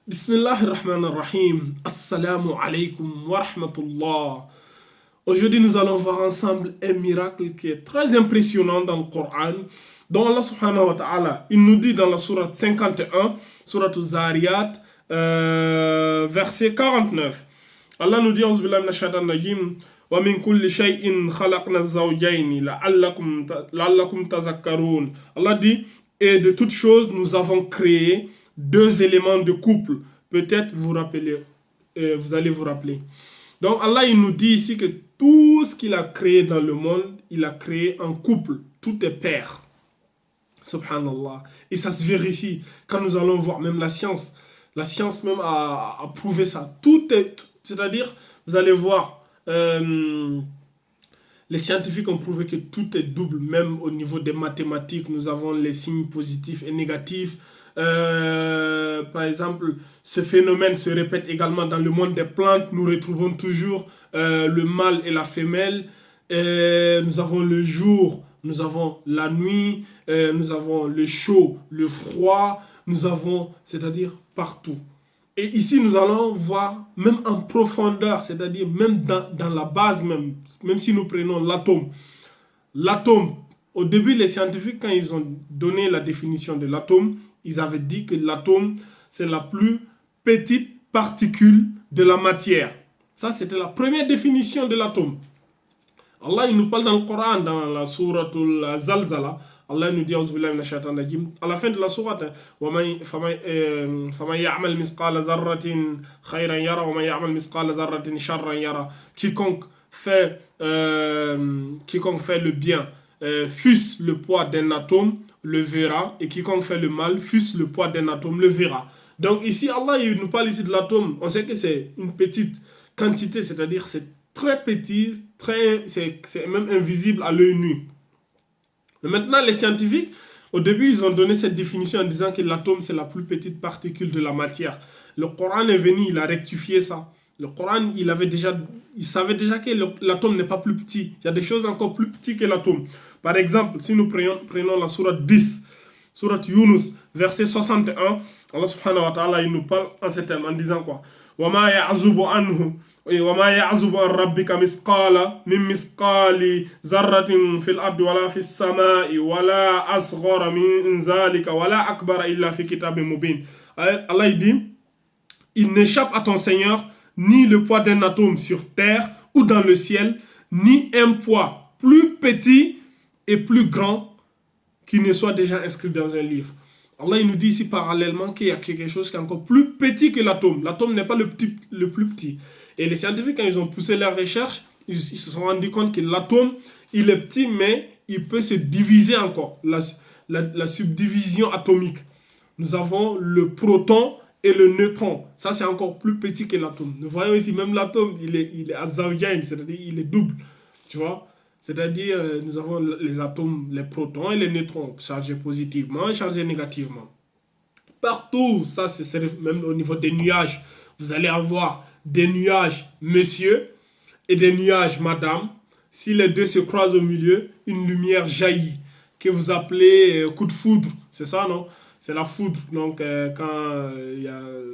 Bismillahirrahmanirrahim. Assalamu alaikum wa rahmatullah. Aujourd'hui, nous allons voir ensemble un miracle qui est très impressionnant dans le Coran, dont Allah subhanahu wa ta'ala, il nous dit dans la sourate 51, sourate Zariyat, verset 49. Allah nous dit, Auzu billahi minash shaitanir rajim, wa min kulli shay'in khalaqna az-zawjayn la'allakum tazakkarun. Allah dit, et de toutes choses, nous avons créé deux éléments de couple. Peut-être vous allez vous rappeler. Donc Allah, il nous dit ici que tout ce qu'il a créé dans le monde, il a créé un couple. Tout est pair. Subhanallah. Et ça se vérifie quand nous allons voir même la science. La science même a prouvé ça. C'est-à-dire, vous allez voir, les scientifiques ont prouvé que tout est double, même au niveau des mathématiques. Nous avons les signes positifs et négatifs. Par exemple, ce phénomène se répète également dans le monde des plantes. Nous retrouvons toujours le mâle et la femelle. Nous avons le jour, nous avons la nuit, nous avons le chaud, le froid, nous avons, c'est-à-dire partout. Et ici, nous allons voir même en profondeur, c'est-à-dire même dans la base même si nous prenons l'atome. L'atome, au début, les scientifiques, quand ils ont donné la définition de l'atome, ils avaient dit que l'atome, c'est la plus petite particule de la matière. Ça, c'était la première définition de l'atome. Allah, il nous parle dans le Coran, dans la sourate Al-Zalzala. Allah nous dit, à la fin de la sourate, quiconque fait le bien, fût-ce le poids d'un atome, le verra, et quiconque fait le mal, fût-ce le poids d'un atome, le verra. Donc ici, Allah, il nous parle ici de l'atome. On sait que c'est une petite quantité, c'est-à-dire c'est très petit, c'est même invisible à l'œil nu. Mais maintenant, les scientifiques, au début, ils ont donné cette définition en disant que l'atome, c'est la plus petite particule de la matière. Le Coran est venu, il a rectifié ça. Le Coran, il savait déjà que l'atome n'est pas plus petit. Il y a des choses encore plus petites que l'atome. Par exemple, si nous prenons la sourate 10, sourate Yunus, verset 61, Allah subhanahu wa ta'ala, il nous parle en ces termes, en disant quoi? وَمَا يَعْزُبُ عَنْهُ وما يعزب عن ربك من مثقال ذرة في الأرض ولا في السماء ولا أصغر من ذلك ولا أكبر إلا في كتاب مبين. Allah dit, il n'échappe à ton Seigneur ni le poids d'un atome sur terre ou dans le ciel, ni un poids plus petit et plus grand qui ne soit déjà inscrit dans un livre. Allah, il nous dit ici parallèlement qu'il y a quelque chose qui est encore plus petit que l'atome. L'atome n'est pas le plus petit. Et les scientifiques, quand ils ont poussé leurs recherches, ils se sont rendus compte que l'atome, il est petit, mais il peut se diviser encore. La subdivision atomique. Nous avons le proton et le neutron. Ça, c'est encore plus petit que l'atome. Nous voyons ici, même l'atome, il est à zawjayn, c'est-à-dire il est double. Tu vois? C'est-à-dire, nous avons les atomes, les protons et les neutrons, chargés positivement et chargés négativement. Partout, ça c'est même au niveau des nuages. Vous allez avoir des nuages monsieur et des nuages madame. Si les deux se croisent au milieu, une lumière jaillit, que vous appelez coup de foudre. C'est ça, non? C'est la foudre. Donc, quand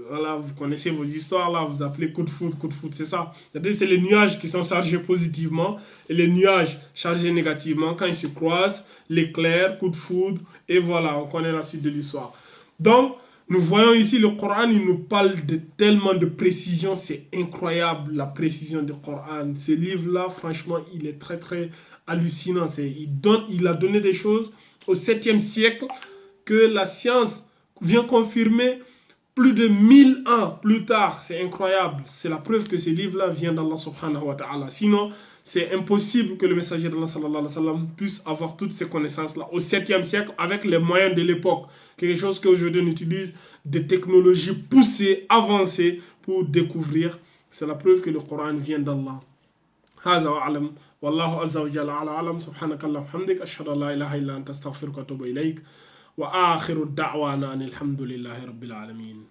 voilà, vous connaissez vos histoires, là, vous appelez coup de foudre, c'est ça. C'est-à-dire, c'est les nuages qui sont chargés positivement et les nuages chargés négativement. Quand ils se croisent, l'éclair, coup de foudre, et voilà, on connaît la suite de l'histoire. Donc, nous voyons ici le Coran, il nous parle de tellement de précision, c'est incroyable la précision du Coran. Ce livre-là, franchement, il est très très hallucinant. Il a donné des choses au 7e siècle que la science vient confirmer plus de 1000 ans plus tard. C'est incroyable. C'est la preuve que ce livre-là vient d'Allah subhanahu wa ta'ala. Sinon, c'est impossible que le messager d'Allah sallallahu alayhi wa sallam puisse avoir toutes ces connaissances-là au 7e siècle avec les moyens de l'époque. Quelque chose qu'aujourd'hui on utilise des technologies poussées, avancées pour découvrir. C'est la preuve que le Coran vient d'Allah. هذا وأعلم والله عز وجل على أعلم سبحانك اللهم وبحمدك أشهد أن لا إله إلا أنت أستغفرك وأتوب إليك وآخر الدعوانا أن الحمد لله رب العالمين.